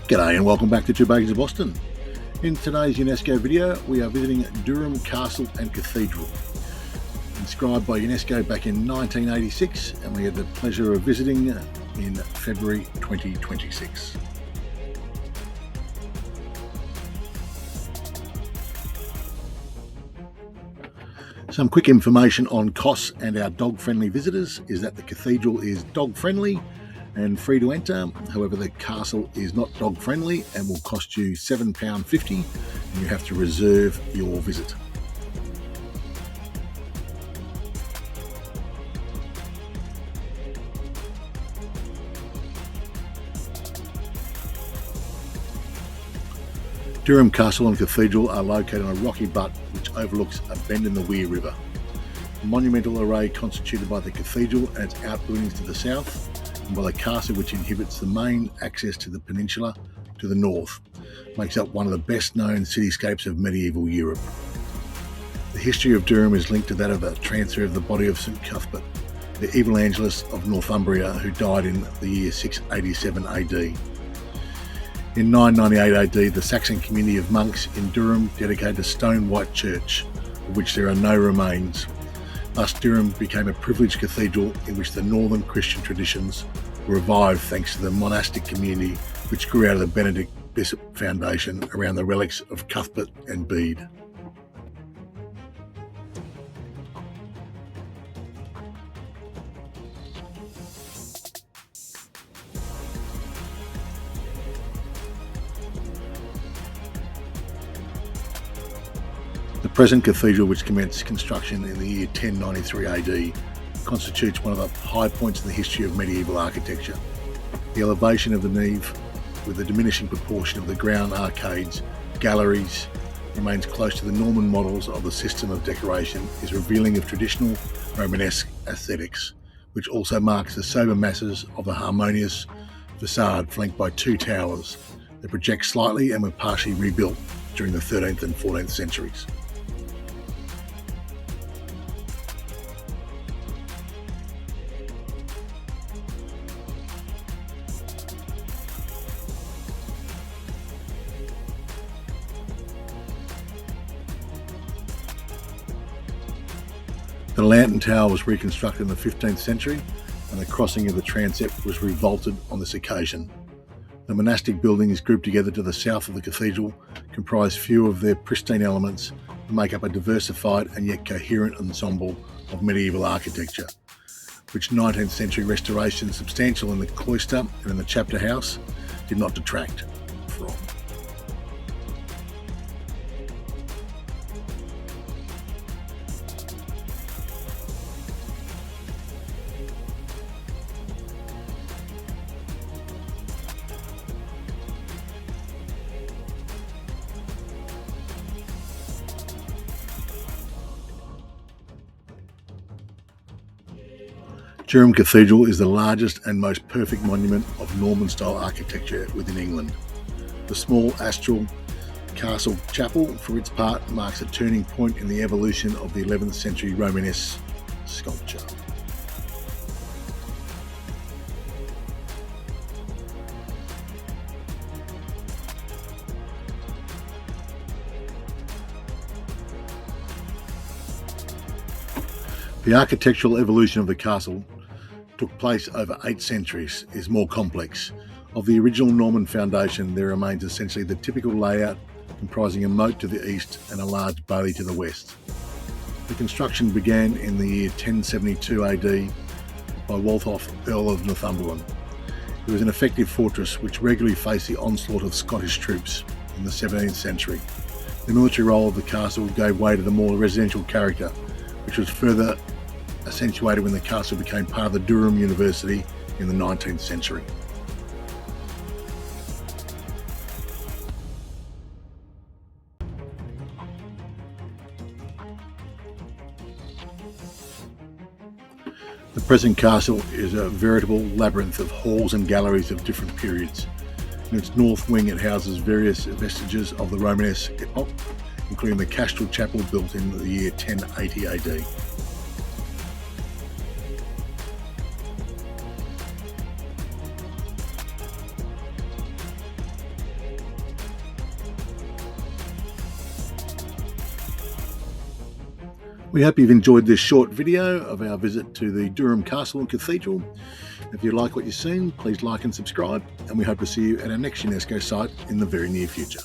G'day and welcome back to Two Bakers of Boston. In today's UNESCO video, we are visiting Durham Castle and Cathedral. Inscribed by UNESCO back in 1986, and we had the pleasure of visiting in February 2026. Some quick information on costs and our dog-friendly visitors is that the cathedral is dog-friendly and free to enter. However, the castle is not dog friendly and will cost you £7.50, and you have to reserve your visit. Durham Castle and Cathedral are located on a rocky butt which overlooks a bend in the Weir River. A monumental array constituted by the cathedral and its outbuildings to the south, and by the castle which inhibits the main access to the peninsula to the north, makes up one of the best known cityscapes of medieval Europe. The history of Durham is linked to that of the transfer of the body of St Cuthbert, the evangelist of Northumbria who died in the year 687 AD. In 998 AD, the Saxon community of monks in Durham dedicated a stone white church, of which there are no remains. Thus, Durham became a privileged cathedral in which the northern Christian traditions were revived thanks to the monastic community which grew out of the Benedict Bishop Foundation around the relics of Cuthbert and Bede. The present cathedral, which commenced construction in the year 1093 AD, constitutes one of the high points in the history of medieval architecture. The elevation of the nave, with the diminishing proportion of the ground arcades, galleries, remains close to the Norman models of the system of decoration, is revealing of traditional Romanesque aesthetics, which also marks the sober masses of a harmonious facade flanked by two towers that project slightly and were partially rebuilt during the 13th and 14th centuries. The lantern tower was reconstructed in the 15th century, and the crossing of the transept was revaulted on this occasion. The monastic buildings grouped together to the south of the cathedral comprise few of their pristine elements and make up a diversified and yet coherent ensemble of medieval architecture, which 19th century restoration, substantial in the cloister and in the chapter house, did not detract from. Durham Cathedral is the largest and most perfect monument of Norman-style architecture within England. The small astral castle chapel, for its part, marks a turning point in the evolution of the 11th century Romanesque sculpture. The architectural evolution of the castle took place over 8 centuries, is more complex. Of the original Norman foundation, there remains essentially the typical layout comprising a moat to the east and a large bailey to the west. The construction began in the year 1072 AD by Waltheof, Earl of Northumberland. It was an effective fortress which regularly faced the onslaught of Scottish troops in the 17th century. The military role of the castle gave way to the more residential character, which was further accentuated when the castle became part of the Durham University in the 19th century. The present castle is a veritable labyrinth of halls and galleries of different periods. In its north wing it houses various vestiges of the Romanesque epoch, including the Castral Chapel built in the year 1080 AD. We hope you've enjoyed this short video of our visit to the Durham Castle and Cathedral. If you like what you've seen, please like and subscribe, and we hope to see you at our next UNESCO site in the very near future.